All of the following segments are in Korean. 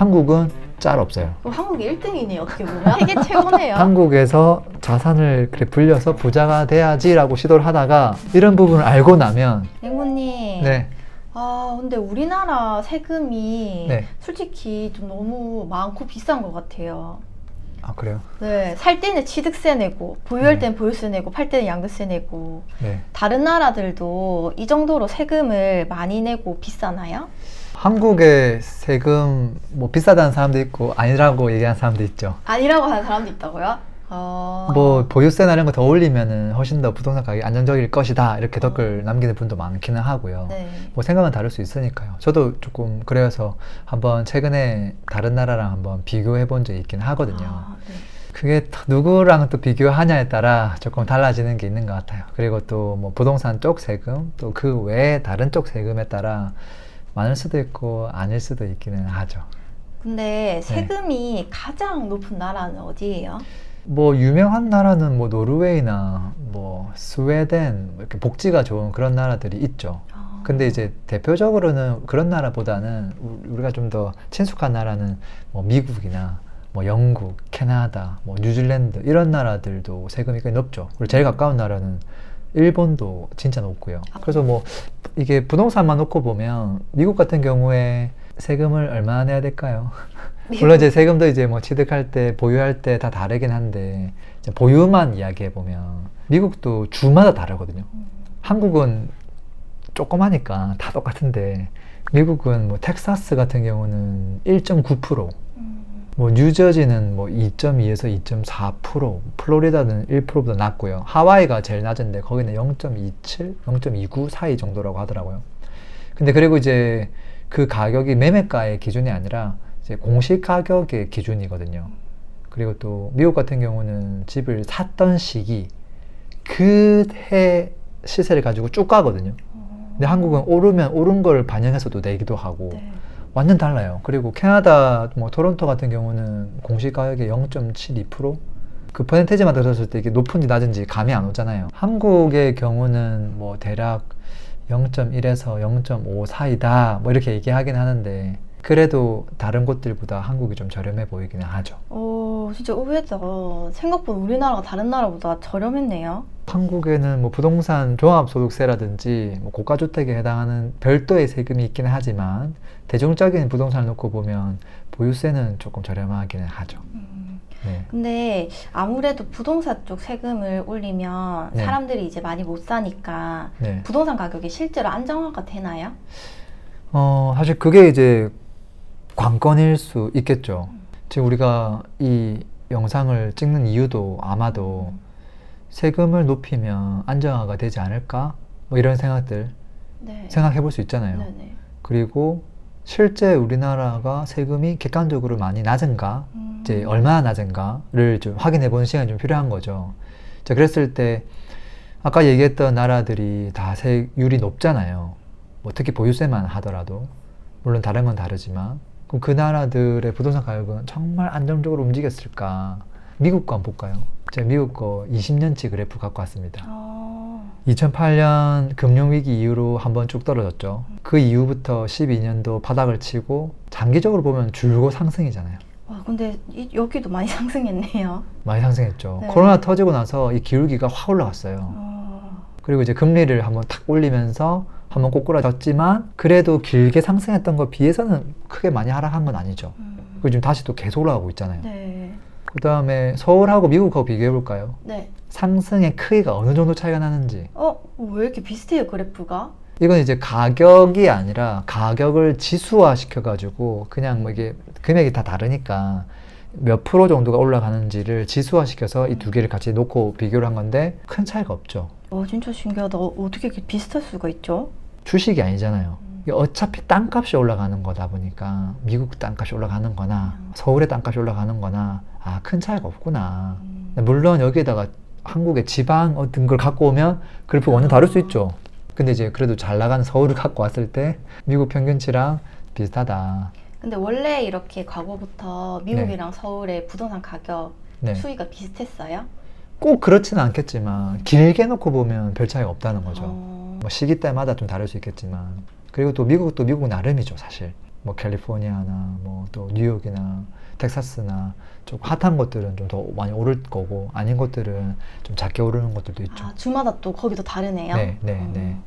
한국은 짤 없어요. 그럼 한국이 1등이네요. 어떻게 보면. 세계 최고네요. 한국에서 자산을 그래 불려서 부자가 돼야지라고 시도를 하다가 이런 부분을 알고 나면 앵무님. 네. 아, 근데 우리나라 세금이 네. 솔직히 좀 너무 많고 비싼 것 같아요. 아 그래요? 네, 살 때는 취득세 내고, 보유할 네. 때는 보유세 내고, 팔 때는 양도세 내고. 네. 다른 나라들도 이 정도로 세금을 많이 내고 비싸나요? 한국의 세금 뭐 비싸다는 사람도 있고 아니라고 얘기하는 사람도 있죠. 아니라고 하는 사람도 있다고요? 뭐 보유세나 이런 거 더 올리면은 훨씬 더 부동산 가격이 안정적일 것이다 이렇게 댓글 남기는 분도 많기는 하고요. 네. 뭐 생각은 다를 수 있으니까요. 저도 조금 그래서 한번 최근에 다른 나라랑 한번 비교해 본 적이 있긴 하거든요. 네. 그게 누구랑 또 비교하냐에 따라 조금 달라지는 게 있는 것 같아요. 그리고 또 뭐 부동산 쪽 세금 또 그 외에 다른 쪽 세금에 따라 많을 수도 있고 아닐 수도 있기는 하죠. 근데 세금이 가장 높은 나라는 어디예요? 뭐 유명한 나라는 뭐 노르웨이나 뭐 스웨덴 이렇게 복지가 좋은 그런 나라들이 있죠. 근데 이제 대표적으로는 그런 나라보다는 우리가 좀 더 친숙한 나라는 뭐 미국이나 뭐 영국, 캐나다, 뭐 뉴질랜드 이런 나라들도 세금이 꽤 높죠. 그리고 제일 가까운 나라는 일본도 진짜 높고요. 그래서 뭐 이게 부동산만 놓고 보면 미국 같은 경우에 세금을 얼마나 내야 될까요? 물론 이제 세금도 이제 뭐 취득할 때, 보유할 때 다 다르긴 한데 이제 보유만 이야기해 보면 미국도 주마다 다르거든요. 한국은 조그마니까 다 똑같은데 미국은 뭐 텍사스 같은 경우는 1.9%, 뭐 뉴저지는 뭐 2.2에서 2.4%, 플로리다는 1%보다 낮고요. 하와이가 제일 낮은데 거기는 0.27, 0.29 사이 정도라고 하더라고요. 근데 그리고 이제 그 가격이 매매가의 기준이 아니라 이제 공시 가격의 기준이거든요. 그리고 또 미국 같은 경우는 집을 샀던 시기 그 해 시세를 가지고 쭉 가거든요. 근데 한국은 오르면 오른 걸 반영해서도 내기도 하고 네. 완전 달라요. 그리고 캐나다 뭐 토론토 같은 경우는 공시 가격의 0.72%? 그 퍼센테이지만 들었을 때 이게 높은지 낮은지 감이 안 오잖아요. 한국의 경우는 뭐 대략 0.1에서 0.5 사이다 뭐 이렇게 얘기하긴 하는데 그래도 다른 곳들보다 한국이 좀 저렴해 보이기는 하죠. 진짜 의외다. 생각보다 우리나라가 다른 나라보다 저렴했네요. 한국에는 뭐 부동산 종합소득세라든지 뭐 고가주택에 해당하는 별도의 세금이 있기는 하지만 대중적인 부동산을 놓고 보면 보유세는 조금 저렴하기는 하죠. 네. 근데 아무래도 부동산 쪽 세금을 올리면 네. 사람들이 이제 많이 못 사니까 네. 부동산 가격이 실제로 안정화가 되나요? 사실 그게 이제 관건일 수 있겠죠. 지금 우리가 이 영상을 찍는 이유도 아마도 세금을 높이면 안정화가 되지 않을까? 뭐 이런 생각들 네. 생각해 볼 수 있잖아요. 네네. 그리고 실제 우리나라가 세금이 객관적으로 많이 낮은가, 이제 얼마나 낮은가를 좀 확인해 보는 시간이 좀 필요한 거죠. 자, 그랬을 때 아까 얘기했던 나라들이 다 세율이 높잖아요. 뭐 특히 보유세만 하더라도 물론 다른 건 다르지만 그럼 그 나라들의 부동산 가격은 정말 안정적으로 움직였을까? 미국 거 한번 볼까요? 제가 미국 거 20년치 그래프 갖고 왔습니다. 2008년 금융위기 이후로 한번 쭉 떨어졌죠. 그 이후부터 12년도 바닥을 치고 장기적으로 보면 줄고 상승이잖아요. 와, 근데 여기도 많이 상승했네요. 많이 상승했죠. 네. 코로나 터지고 나서 이 기울기가 확 올라갔어요. 그리고 이제 금리를 한번 탁 올리면서 한번 꼬꾸라졌지만 그래도 길게 상승했던 것에 비해서는 크게 많이 하락한 건 아니죠. 그리고 지금 다시 또 계속 올라가고 있잖아요. 네. 그 다음에 서울하고 미국하고 비교해 볼까요? 네. 상승의 크기가 어느 정도 차이가 나는지. 왜 이렇게 비슷해요, 그래프가? 이건 이제 가격이 아니라 가격을 지수화 시켜가지고 그냥 뭐 이게 금액이 다 다르니까 몇 프로 정도가 올라가는지를 지수화 시켜서 이 두 개를 같이 놓고 비교를 한 건데 큰 차이가 없죠. 진짜 신기하다. 어떻게 이렇게 비슷할 수가 있죠? 주식이 아니잖아요. 이게 어차피 땅값이 올라가는 거다 보니까 미국 땅값이 올라가는 거나 서울의 땅값이 올라가는 거나 큰 차이가 없구나. 물론 여기에다가 한국의 지방 어떤 걸 갖고 오면 그래프가 완전 다를 수 있죠. 근데 이제 그래도 잘 나가는 서울을 갖고 왔을 때 미국 평균치랑 비슷하다. 근데 원래 이렇게 과거부터 미국이랑 서울의 부동산 가격 네. 추이가 비슷했어요? 꼭 그렇지는 않겠지만 길게 놓고 보면 별 차이가 없다는 거죠. 뭐 시기 때마다 좀 다를 수 있겠지만 그리고 또 미국도 미국 나름이죠 사실. 뭐 캘리포니아나 뭐 또 뉴욕이나 텍사스나 좀 핫한 곳들은 좀 더 많이 오를 거고 아닌 곳들은 좀 작게 오르는 것들도 있죠. 아, 주마다 또 거기도 다르네요. 네, 네, 네.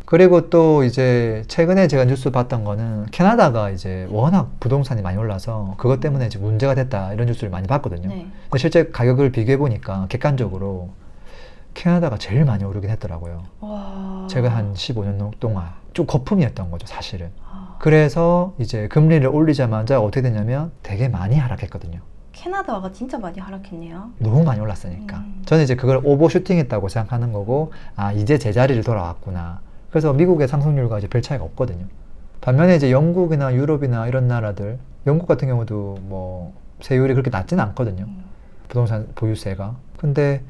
그리고 또 이제 최근에 제가 뉴스 봤던 거는 캐나다가 이제 워낙 부동산이 많이 올라서 그것 때문에 이제 문제가 됐다 이런 뉴스를 많이 봤거든요. 네. 근데 실제 가격을 비교해 보니까 객관적으로 캐나다가 제일 많이 오르긴 했더라고요. 와. 최근 한 15년 동안 좀 거품이었던 거죠, 사실은. 아, 그래서 이제 금리를 올리자마자 어떻게 되냐면 되게 많이 하락했거든요. 캐나다가 진짜 많이 하락했네요. 너무 많이 올랐으니까. 저는 이제 그걸 오버슈팅했다고 생각하는 거고, 아, 이제 제자리를 돌아왔구나. 그래서 미국의 상승률과 이제 별 차이가 없거든요. 반면에 이제 영국이나 유럽이나 이런 나라들, 영국 같은 경우도 뭐 세율이 그렇게 낮지는 않거든요. 부동산 보유세가. 근데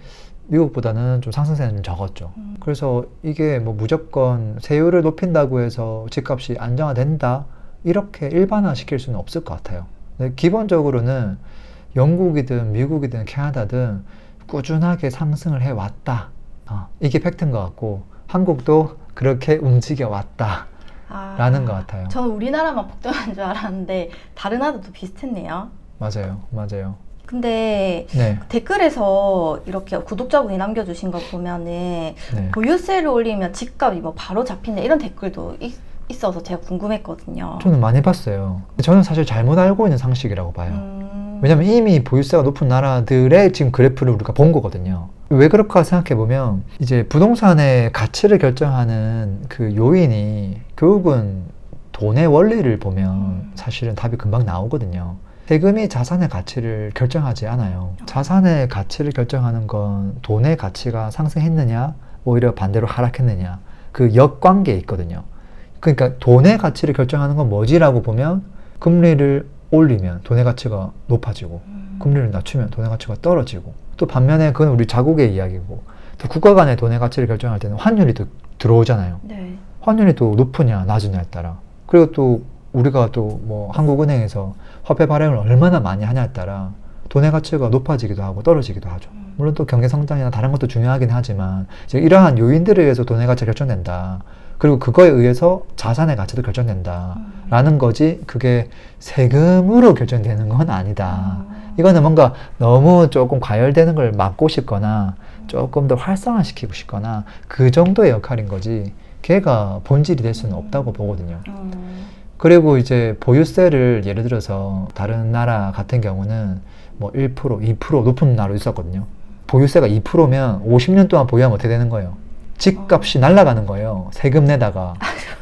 미국보다는 좀 상승세는 좀 적었죠. 그래서 이게 뭐 무조건 세율을 높인다고 해서 집값이 안정화된다? 이렇게 일반화 시킬 수는 없을 것 같아요. 근데 기본적으로는 영국이든 미국이든 캐나다든 꾸준하게 상승을 해왔다. 이게 팩트인 것 같고 한국도 그렇게 움직여 왔다. 라는 것 같아요. 저는 우리나라만 폭등한 줄 알았는데 다른 나라도 비슷했네요. 맞아요. 맞아요. 근데 네. 댓글에서 이렇게 구독자분이 남겨주신 거 보면은 네. 보유세를 올리면 집값이 뭐 바로 잡힌다 이런 댓글도 있어서 제가 궁금했거든요. 저는 많이 봤어요. 저는 사실 잘못 알고 있는 상식이라고 봐요. 왜냐면 이미 보유세가 높은 나라들의 지금 그래프를 우리가 본 거거든요. 왜 그럴까 생각해보면 이제 부동산의 가치를 결정하는 그 요인이 결국은 돈의 원리를 보면 사실은 답이 금방 나오거든요. 세금이 자산의 가치를 결정하지 않아요. 자산의 가치를 결정하는 건 돈의 가치가 상승했느냐 오히려 반대로 하락했느냐 그 역관계에 있거든요. 그러니까 돈의 가치를 결정하는 건 뭐지라고 보면 금리를 올리면 돈의 가치가 높아지고 금리를 낮추면 돈의 가치가 떨어지고 또 반면에 그건 우리 자국의 이야기고 또 국가 간의 돈의 가치를 결정할 때는 환율이 또 들어오잖아요. 네. 환율이 또 높으냐 낮으냐에 따라 그리고 또 우리가 또 뭐 한국은행에서 화폐 발행을 얼마나 많이 하냐에 따라 돈의 가치가 높아지기도 하고 떨어지기도 하죠. 물론 또 경제 성장이나 다른 것도 중요하긴 하지만 이제 이러한 요인들에 의해서 돈의 가치가 결정된다. 그리고 그거에 의해서 자산의 가치도 결정된다. 라는 거지 그게 세금으로 결정되는 건 아니다. 이거는 뭔가 너무 조금 과열되는 걸 막고 싶거나 조금 더 활성화시키고 싶거나 그 정도의 역할인 거지 걔가 본질이 될 수는 없다고 보거든요. 그리고 이제 보유세를 예를 들어서 다른 나라 같은 경우는 뭐 1%, 2% 높은 나라도 있었거든요. 보유세가 2%면 50년 동안 보유하면 어떻게 되는 거예요? 집값이 날아가는 거예요. 세금 내다가.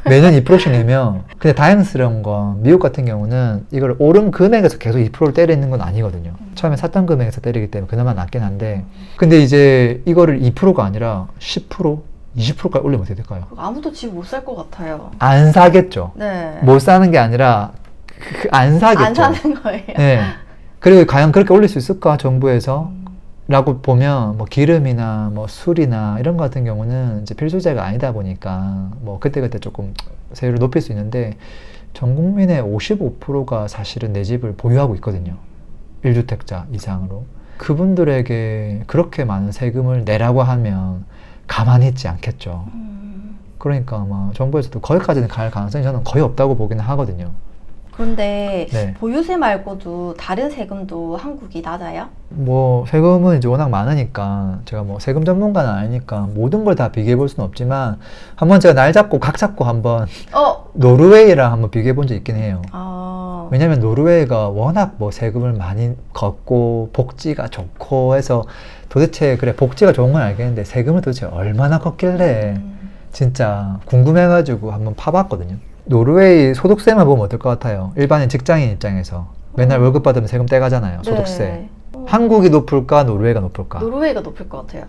매년 2%씩 내면. 근데 다행스러운 건 미국 같은 경우는 이걸 오른 금액에서 계속 2%를 때리는 건 아니거든요. 처음에 샀던 금액에서 때리기 때문에 그나마 낫긴 한데 근데 이제 이거를 2%가 아니라 10%? 20%까지 올리면 어떻게 될까요? 아무도 집 못 살 것 같아요. 안 사겠죠. 네. 못 사는 게 아니라 안 사겠죠. 안 사는 거예요. 네. 그리고 과연 그렇게 올릴 수 있을까 정부에서? 라고 보면 뭐 기름이나 뭐 술이나 이런 거 같은 경우는 이제 필수재가 아니다 보니까 뭐 그때그때 조금 세율을 높일 수 있는데 전 국민의 55%가 사실은 내 집을 보유하고 있거든요. 1주택자 이상으로. 그분들에게 그렇게 많은 세금을 내라고 하면 가만히 있지 않겠죠. 그러니까 아마 정부에서도 거기까지는 갈 가능성이 저는 거의 없다고 보기는 하거든요. 그런데 네. 보유세 말고도 다른 세금도 한국이 낮아요? 뭐 세금은 이제 워낙 많으니까 제가 뭐 세금 전문가는 아니니까 모든 걸 다 비교해 볼 수는 없지만 한번 제가 날 잡고 각 잡고 한번 노르웨이랑 한번 비교해 본 적 있긴 해요. 왜냐면 노르웨이가 워낙 뭐 세금을 많이 걷고 복지가 좋고 해서 도대체 그래 복지가 좋은 건 알겠는데 세금을 도대체 얼마나 걷길래 진짜 궁금해가지고 한번 파봤거든요. 노르웨이 소득세만 보면 어떨 것 같아요? 일반인 직장인 입장에서 맨날 월급 받으면 세금 떼가잖아요. 소득세. 네. 한국이 높을까 노르웨이가 높을까? 노르웨이가 높을 것 같아요.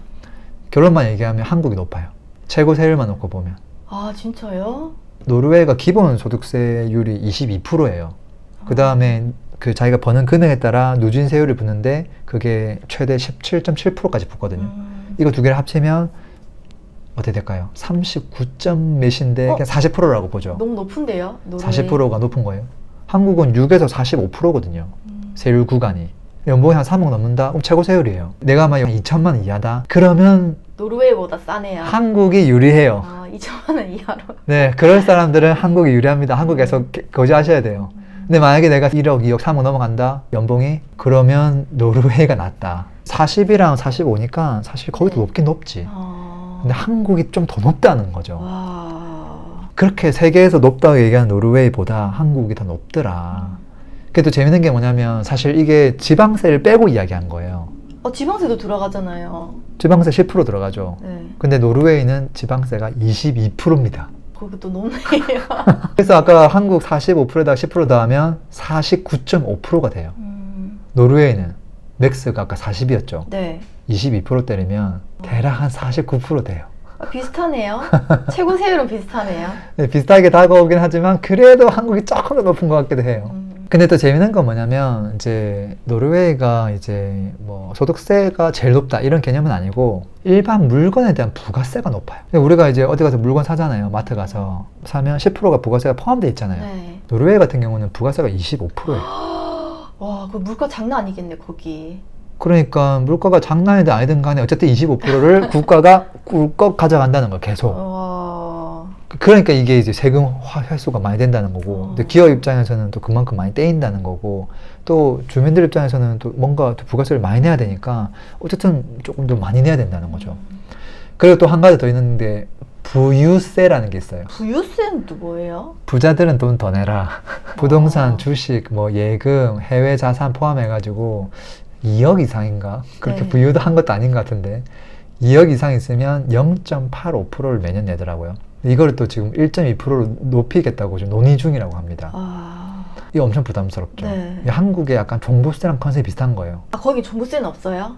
결론만 얘기하면 한국이 높아요. 최고 세율만 놓고 보면. 아 진짜요? 노르웨이가 기본 소득세율이 22%예요. 그 다음에 그 자기가 버는 금액에 따라 누진세율을 붙는데 그게 최대 17.7%까지 붙거든요. 이거 두 개를 합치면 어떻게 될까요? 39점 몇인데 그냥 40%라고 보죠. 너무 높은데요? 노르웨이. 40%가 높은 거예요. 한국은 6에서 45%거든요. 세율 구간이. 연봉이 한 3억 넘는다? 그럼 최고 세율이에요. 내가 막 2천만 원 이하다? 그러면 노르웨이보다 싸네요. 한국이 유리해요. 아, 2천만 원 이하로. 네, 그럴 사람들은 한국이 유리합니다. 한국에서 거주하셔야 돼요. 근데 만약에 내가 1억, 2억, 3억 넘어간다? 연봉이? 그러면 노르웨이가 낫다. 40이랑 45니까 사실 거기도 네. 높긴 높지. 아. 근데 한국이 좀 더 높다는 거죠. 와. 그렇게 세계에서 높다고 얘기하는 노르웨이보다 한국이 더 높더라. 그래도 재밌는 게 뭐냐면 사실 이게 지방세를 빼고 이야기한 거예요. 지방세도 들어가잖아요. 지방세 10% 들어가죠. 네. 근데 노르웨이는 지방세가 22%입니다. 거기도 높네요. 그래서 아까 한국 45%에다가 10% 더하면 49.5%가 돼요. 노르웨이는 맥스가 아까 40이었죠. 네. 22% 때리면 대략 한 49% 돼요. 비슷하네요. 최고 세율은 비슷하네요. 네, 비슷하게 다가오긴 하지만 그래도 한국이 조금 더 높은 것 같기도 해요. 근데 또 재밌는 건 뭐냐면 이제 노르웨이가 이제 뭐 소득세가 제일 높다 이런 개념은 아니고 일반 물건에 대한 부가세가 높아요. 우리가 이제 어디 가서 물건 사잖아요. 마트 가서 사면 10%가 부가세가 포함되어 있잖아요. 네. 노르웨이 같은 경우는 부가세가 25%예요. 와, 그 물가 장난 아니겠네, 거기. 그러니까 물가가 장난이든 아니든 간에 어쨌든 25%를 국가가 꿀꺽 가져간다는 거예요. 계속. 와. 그러니까 이게 이제 세금 회수가 많이 된다는 거고, 근데 기업 입장에서는 또 그만큼 많이 떼인다는 거고, 또 주민들 입장에서는 또 뭔가 또 부가세를 많이 내야 되니까 어쨌든 조금 더 많이 내야 된다는 거죠. 그리고 또 한 가지 더 있는데 부유세라는 게 있어요. 부유세는 또 뭐예요? 부자들은 돈 더 내라. 부동산, 주식, 뭐 예금, 해외 자산 포함해가지고 2억 이상인가? 그렇게 네. 부유도 한 것도 아닌 것 같은데 2억 이상 있으면 0.85%를 매년 내더라고요. 이거를 또 지금 1.2%로 높이겠다고 지금 논의 중이라고 합니다. 이거 엄청 부담스럽죠. 네. 한국의 약간 종부세랑 컨셉이 비슷한 거예요. 거기 종부세는 없어요?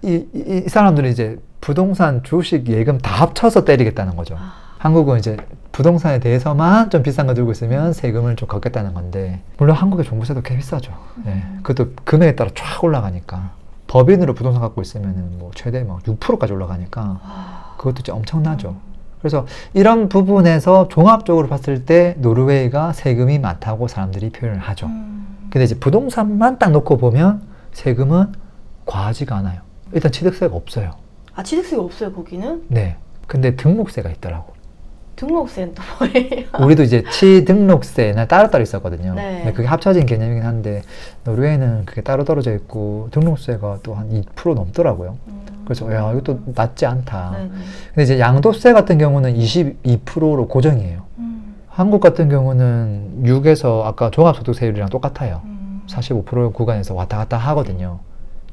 이 사람들은 이제 부동산, 주식, 예금 다 합쳐서 때리겠다는 거죠. 한국은 이제 부동산에 대해서만 좀 비싼 거 들고 있으면 세금을 좀 걷겠다는 건데, 물론 한국의 종부세도 꽤 비싸죠. 네. 그것도 금액에 따라 쫙 올라가니까. 법인으로 부동산 갖고 있으면 뭐 최대 막 6%까지 올라가니까 그것도 진짜 엄청나죠. 그래서 이런 부분에서 종합적으로 봤을 때 노르웨이가 세금이 많다고 사람들이 표현을 하죠. 근데 이제 부동산만 딱 놓고 보면 세금은 과하지가 않아요. 일단 취득세가 없어요. 취득세가 없어요, 거기는? 네. 근데 등록세가 있더라고. 등록세는 또 뭐예요? 우리도 이제 취등록세나 따로따로 있었거든요. 네. 근데 그게 합쳐진 개념이긴 한데 노르웨이는 그게 따로 떨어져 있고 등록세가 또 한 2% 넘더라고요. 그래서 야, 이것도 낮지 않다. 네네. 근데 이제 양도세 같은 경우는 22%로 고정이에요. 한국 같은 경우는 6에서 아까 종합소득세율이랑 똑같아요. 45% 구간에서 왔다 갔다 하거든요.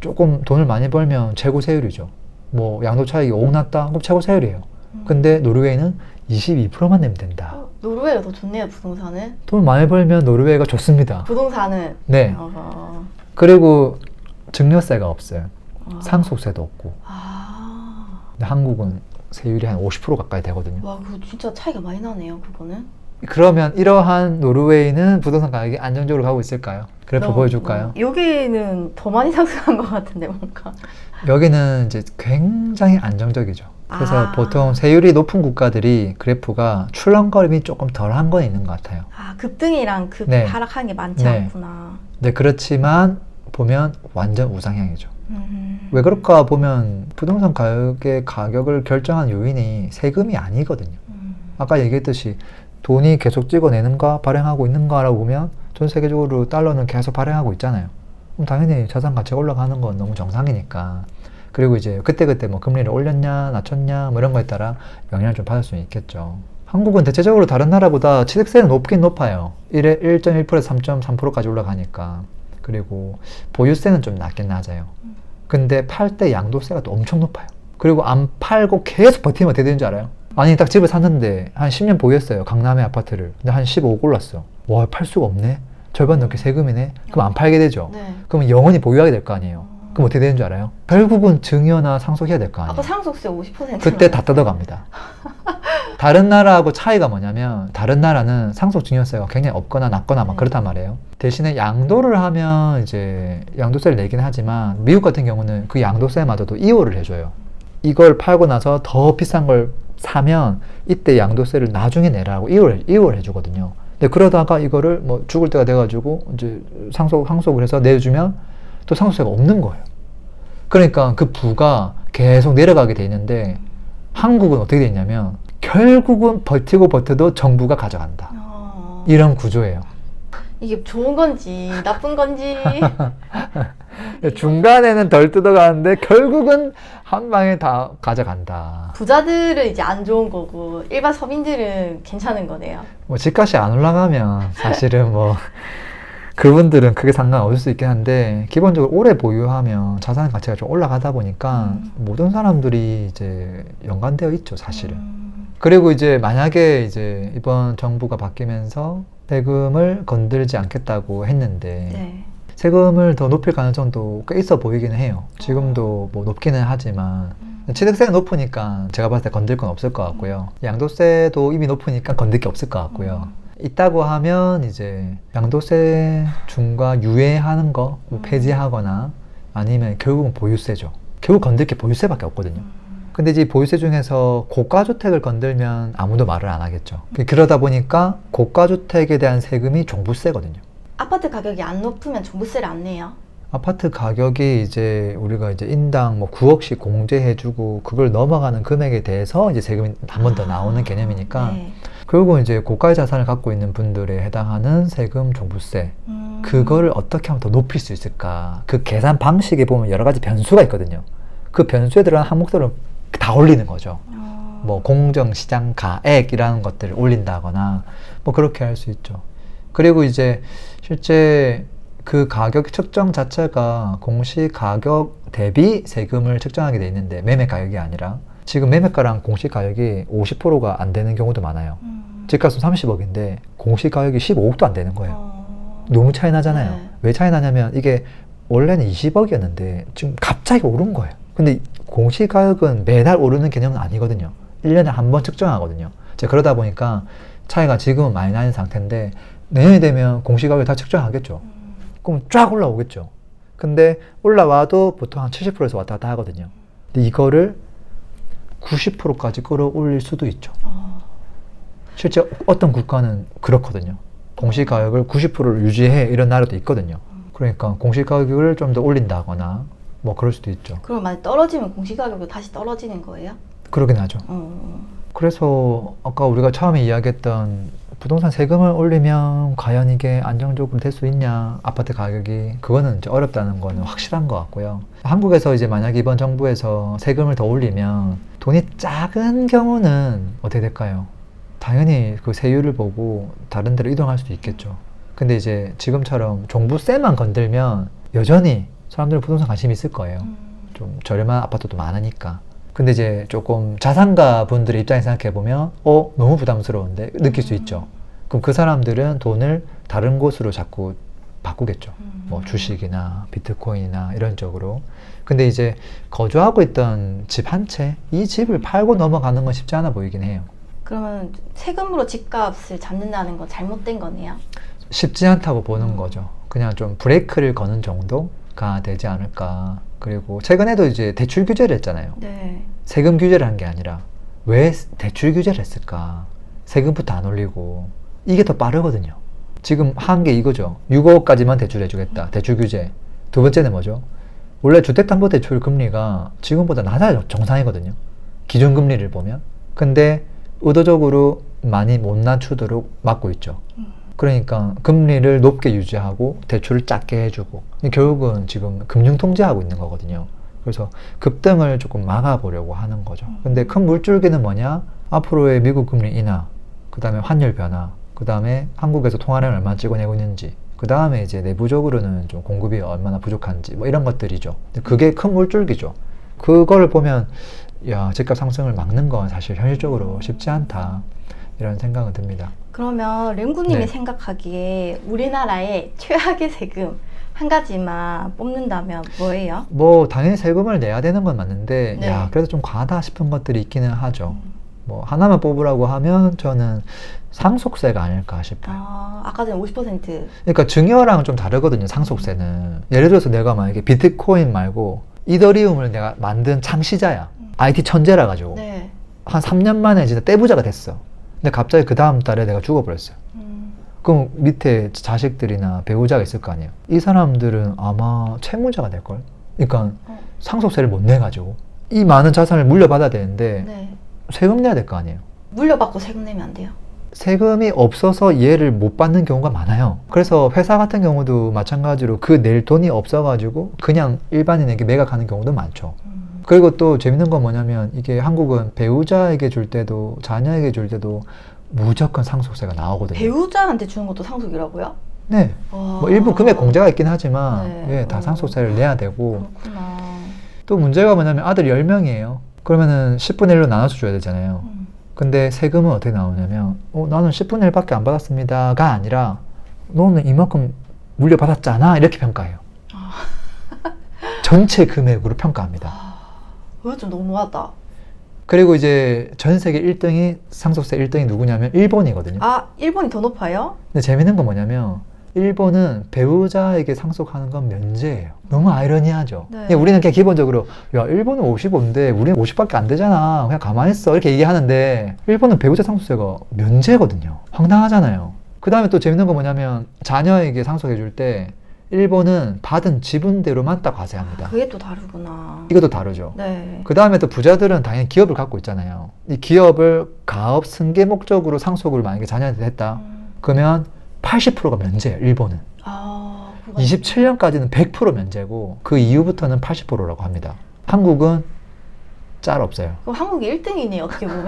조금 돈을 많이 벌면 최고 세율이죠. 뭐 양도 차익이 5억 났다? 그럼 최고 세율이에요. 근데 노르웨이는 22%만 내면 된다. 노르웨이가 더 좋네요, 부동산은. 돈 많이 벌면 노르웨이가 좋습니다. 부동산은. 네. 그리고 증여세가 없어요. 상속세도 없고. 근데 한국은 세율이 한 50% 가까이 되거든요. 와, 그거 진짜 차이가 많이 나네요, 그거는. 그러면 이러한 노르웨이는 부동산 가격이 안정적으로 가고 있을까요? 그래프 보여줄까요? 여기는 더 많이 상승한 것 같은데, 뭔가. 여기는 이제 굉장히 안정적이죠. 그래서 보통 세율이 높은 국가들이 그래프가 출렁거림이 조금 덜한 건 있는 것 같아요. 급등이랑 네. 하락하는 게 많지 네. 않구나. 네, 그렇지만 보면 완전 우상향이죠. 왜 그럴까 보면 부동산 가격의 가격을 결정한 요인이 세금이 아니거든요. 아까 얘기했듯이 돈이 계속 찍어내는가 발행하고 있는가라고 보면 전 세계적으로 달러는 계속 발행하고 있잖아요. 그럼 당연히 자산 가치가 올라가는 건 너무 정상이니까. 그리고 이제 그때그때 뭐 금리를 올렸냐 낮췄냐 뭐 이런 거에 따라 영향을 좀 받을 수는 있겠죠. 한국은 대체적으로 다른 나라보다 취득세는 높긴 높아요. 1.1%에서 3.3%까지 올라가니까. 그리고 보유세는 좀 낮긴 낮아요. 근데 팔 때 양도세가 또 엄청 높아요. 그리고 안 팔고 계속 버티면 어떻게 되는 줄 알아요? 아니 딱 집을 샀는데 한 10년 보유했어요. 강남의 아파트를. 근데 한 15억 올랐어. 와, 팔 수가 없네. 절반 넘게 세금이네. 그럼 안 팔게 되죠. 네. 그러면 영원히 보유하게 될 거 아니에요. 그럼 어떻게 되는 줄 알아요? 결국은 증여나 상속해야 될 거 아니에요. 아까 상속세 50%. 그때 다 뜯어갑니다. 다른 나라하고 차이가 뭐냐면 다른 나라는 상속 증여세가 굉장히 없거나 낮거나 막 그렇단 말이에요. 대신에 양도를 하면 이제 양도세를 내긴 하지만 미국 같은 경우는 그 양도세마저도 이월을 해줘요. 이걸 팔고 나서 더 비싼 걸 사면 이때 양도세를 나중에 내라고 이월 해주거든요. 근데 그러다가 이거를 뭐 죽을 때가 돼가지고 이제 상속을 해서 내주면 또 상속세가 없는 거예요. 그러니까 그 부가 계속 내려가게 돼 있는데 한국은 어떻게 돼 있냐면 결국은 버티고 버텨도 정부가 가져간다. 이런 구조예요. 이게 좋은 건지 나쁜 건지. 중간에는 덜 뜯어가는데 결국은 한 방에 다 가져간다. 부자들은 이제 안 좋은 거고 일반 서민들은 괜찮은 거네요. 뭐 집값이 안 올라가면 사실은 뭐 그분들은 크게 상관없을 수 있긴 한데 기본적으로 오래 보유하면 자산 가치가 좀 올라가다 보니까 모든 사람들이 이제 연관되어 있죠, 사실은. 그리고 이제 만약에 이제 이번 정부가 바뀌면서 세금을 건들지 않겠다고 했는데 네. 세금을 더 높일 가능성도 꽤 있어 보이기는 해요. 지금도 뭐 높기는 하지만 취득세가 높으니까 제가 봤을 때 건들 건 없을 것 같고요. 양도세도 이미 높으니까 건들 게 없을 것 같고요. 있다고 하면 이제 양도세 중과 유예하는 거 폐지하거나 아니면 결국은 보유세죠. 결국 건들 게 보유세밖에 없거든요. 근데 이제 보유세 중에서 고가주택을 건들면 아무도 말을 안 하겠죠. 그러다 보니까 고가주택에 대한 세금이 종부세거든요. 아파트 가격이 안 높으면 종부세를 안 내요. 아파트 가격이 이제 우리가 이제 인당 뭐 9억씩 공제해주고 그걸 넘어가는 금액에 대해서 이제 세금이 한 번 더 나오는 개념이니까 네. 결국은 이제 고가의 자산을 갖고 있는 분들에 해당하는 세금 종부세 그거를 어떻게 하면 더 높일 수 있을까 그 계산 방식에 보면 여러 가지 변수가 있거든요. 그 변수에 들어간 항목들을 다 올리는 거죠. 뭐 공정시장 가액이라는 것들을 올린다거나 뭐 그렇게 할 수 있죠. 그리고 이제 실제 그 가격 측정 자체가 공시가격 대비 세금을 측정하게 돼 있는데 매매 가격이 아니라 지금 매매가랑 공시가격이 50%가 안 되는 경우도 많아요. 집값은 30억인데 공시가격이 15억도 안 되는 거예요. 너무 차이 나잖아요. 네. 왜 차이 나냐면 이게 원래는 20억이었는데 지금 갑자기 오른 거예요. 근데 공시가격은 매달 오르는 개념은 아니거든요. 1년에 한 번 측정하거든요. 그러다 보니까 차이가 지금은 많이 나는 상태인데 내년이 되면 공시가격을 다 측정하겠죠. 그럼 쫙 올라오겠죠. 근데 올라와도 보통 한 70%에서 왔다 갔다 하거든요. 근데 이거를 90%까지 끌어올릴 수도 있죠. 실제 어떤 국가는 그렇거든요. 공시가격을 90%를 유지해 이런 나라도 있거든요. 그러니까 공시가격을 좀 더 올린다거나 뭐 그럴 수도 있죠. 그럼 만약 떨어지면 공시가격도 다시 떨어지는 거예요? 그러긴 하죠. 그래서 아까 우리가 처음에 이야기했던 부동산 세금을 올리면 과연 이게 안정적으로 될 수 있냐 아파트 가격이 그거는 이제 어렵다는 거는 확실한 것 같고요. 한국에서 이제 만약 이번 정부에서 세금을 더 올리면 돈이 작은 경우는 어떻게 될까요? 당연히 그 세율을 보고 다른 데로 이동할 수도 있겠죠. 근데 이제 지금처럼 종부세만 건들면 여전히 사람들은 부동산 관심이 있을 거예요. 좀 저렴한 아파트도 많으니까. 근데 이제 조금 자산가 분들의 입장에서 생각해보면 너무 부담스러운데 느낄 수 있죠. 그럼 그 사람들은 돈을 다른 곳으로 자꾸 바꾸겠죠. 뭐 주식이나 비트코인이나 이런 쪽으로. 근데 이제 거주하고 있던 집 한 채, 이 집을 팔고 넘어가는 건 쉽지 않아 보이긴 해요. 그러면 세금으로 집값을 잡는다는 건 잘못된 거네요? 쉽지 않다고 보는 거죠. 그냥 좀 브레이크를 거는 정도가 되지 않을까. 그리고 최근에도 이제 대출 규제를 했잖아요. 네. 세금 규제를 한 게 아니라 왜 대출 규제를 했을까? 세금부터 안 올리고 이게 더 빠르거든요. 지금 한 게 이거죠. 6억까지만 대출해주겠다. 대출 규제. 두 번째는 뭐죠? 원래 주택담보대출 금리가 지금보다 낮아요. 정상이거든요. 기준금리를 보면. 근데 의도적으로 많이 못 낮추도록 막고 있죠. 그러니까 금리를 높게 유지하고 대출을 작게 해주고 결국은 지금 금융통제하고 있는 거거든요. 그래서 급등을 조금 막아보려고 하는 거죠. 근데 큰 물줄기는 뭐냐? 앞으로의 미국 금리 인하, 그 다음에 환율 변화, 그 다음에 한국에서 통화량을 얼마나 찍어내고 있는지, 그 다음에 이제 내부적으로는 좀 공급이 얼마나 부족한지 뭐 이런 것들이죠. 그게 큰 물줄기죠. 그걸 보면 야, 집값 상승을 막는 건 사실 현실적으로 쉽지 않다 이런 생각은 듭니다. 그러면 랭구님이 네. 생각하기에 우리나라의 최악의 세금 한 가지만 뽑는다면 뭐예요? 뭐 당연히 세금을 내야 되는 건 맞는데 네. 야 그래도 좀 과하다 싶은 것들이 있기는 하죠. 뭐 하나만 뽑으라고 하면 저는 상속세가 아닐까 싶어요. 아까 전에 50%. 그러니까 증여랑 좀 다르거든요. 상속세는. 예를 들어서 내가 만약에 비트코인 말고 이더리움을 내가 만든 창시자야. IT 천재라 가지고 네. 한 3년 만에 진짜 떼부자가 됐어. 근데 갑자기 그 다음 달에 내가 죽어버렸어요. 그럼 밑에 자식들이나 배우자가 있을 거 아니에요. 이 사람들은 아마 채무자가 될걸. 그러니까 상속세를 못 내가지고 이 많은 자산을 물려받아야 되는데 네. 세금 내야 될 거 아니에요. 물려받고 세금 내면 안 돼요. 세금이 없어서 이해를 못 받는 경우가 많아요. 그래서 회사 같은 경우도 마찬가지로 그 낼 돈이 없어가지고 그냥 일반인에게 매각하는 경우도 많죠. 그리고 또 재밌는 건 뭐냐면 이게 한국은 배우자에게 줄 때도 자녀에게 줄 때도 무조건 상속세가 나오거든요. 배우자한테 주는 것도 상속이라고요? 네. 와. 뭐 일부 금액 공제가 있긴 하지만 네. 예, 다 상속세를 내야 되고 그렇구나. 또 문제가 뭐냐면 아들 10명이에요. 그러면은 10분의 1로 나눠서 줘야 되잖아요. 근데 세금은 어떻게 나오냐면 나는 10분의 1밖에 안 받았습니다가 아니라 너는 이만큼 물려받았잖아 이렇게 평가해요. 전체 금액으로 평가합니다. 그거 좀 너무하다. 그리고 이제 전 세계 1등이 상속세 1등이 누구냐면 일본이거든요. 아, 일본이 더 높아요? 근데 재밌는 건 뭐냐면 일본은 배우자에게 상속하는 건 면제예요. 너무 아이러니하죠. 네. 그냥 우리는 그냥 기본적으로 야 일본은 55인데 우리는 50밖에 안 되잖아. 그냥 가만히 있어 이렇게 얘기하는데 일본은 배우자 상속세가 면제거든요. 황당하잖아요. 그 다음에 또 재밌는 건 뭐냐면 자녀에게 상속해 줄 때 일본은 받은 지분대로만 딱 과세합니다. 그게 또 다르구나. 이것도 다르죠. 네. 그 다음에 또 부자들은 당연히 기업을 갖고 있잖아요. 이 기업을 가업 승계 목적으로 상속을 만약에 자녀한테 했다. 그러면 80%가 면제예요. 일본은. 아, 27년까지는 100% 면제고 그 이후부터는 80%라고 합니다. 한국은 짤 없어요. 그럼 한국이 1등이네요, 어떻게 보면.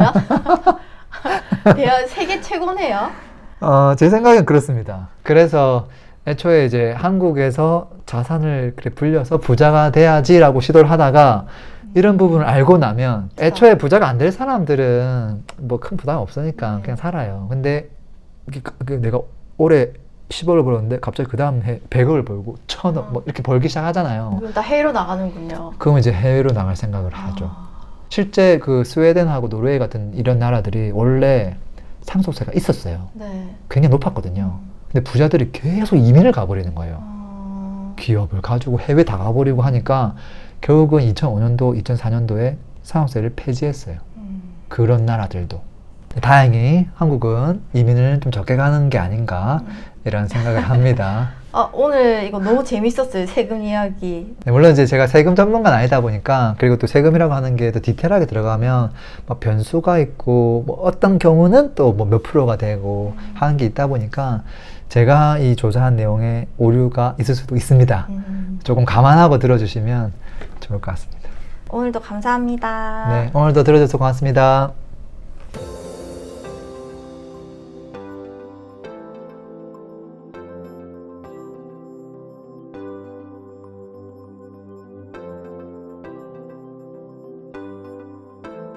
대한 세계 최고네요. 제 생각엔 그렇습니다. 그래서 애초에 이제 한국에서 자산을 그래 불려서 부자가 돼야지라고 시도를 하다가 이런 부분을 알고 나면 애초에 부자가 안 될 사람들은 뭐 큰 부담 없으니까 그냥 살아요. 근데 내가 올해 10억을 벌었는데 갑자기 그 다음 해 100억을 벌고 1000억 뭐 이렇게 벌기 시작하잖아요. 그럼 다 해외로 나가는군요. 그러면 이제 해외로 나갈 생각을 하죠. 실제 그 스웨덴하고 노르웨이 같은 이런 나라들이 원래 상속세가 있었어요. 네. 굉장히 높았거든요. 근데 부자들이 계속 이민을 가버리는 거예요. 기업을 가지고 해외 다 가버리고 하니까 결국은 2005년도, 2004년도에 상속세를 폐지했어요. 그런 나라들도. 다행히 한국은 이민을 좀 적게 가는 게 아닌가 이런 생각을 합니다. 오늘 이거 너무 재밌었어요. 세금 이야기. 네, 물론 이제 제가 세금 전문가는 아니다 보니까 그리고 또 세금이라고 하는 게 더 디테일하게 들어가면 막 변수가 있고 뭐 어떤 경우는 또 뭐 몇 프로가 되고 하는 게 있다 보니까 제가 이 조사한 내용에 오류가 있을 수도 있습니다. 조금 감안하고 들어주시면 좋을 것 같습니다. 오늘도 감사합니다. 네, 오늘도 들어주셔서 고맙습니다.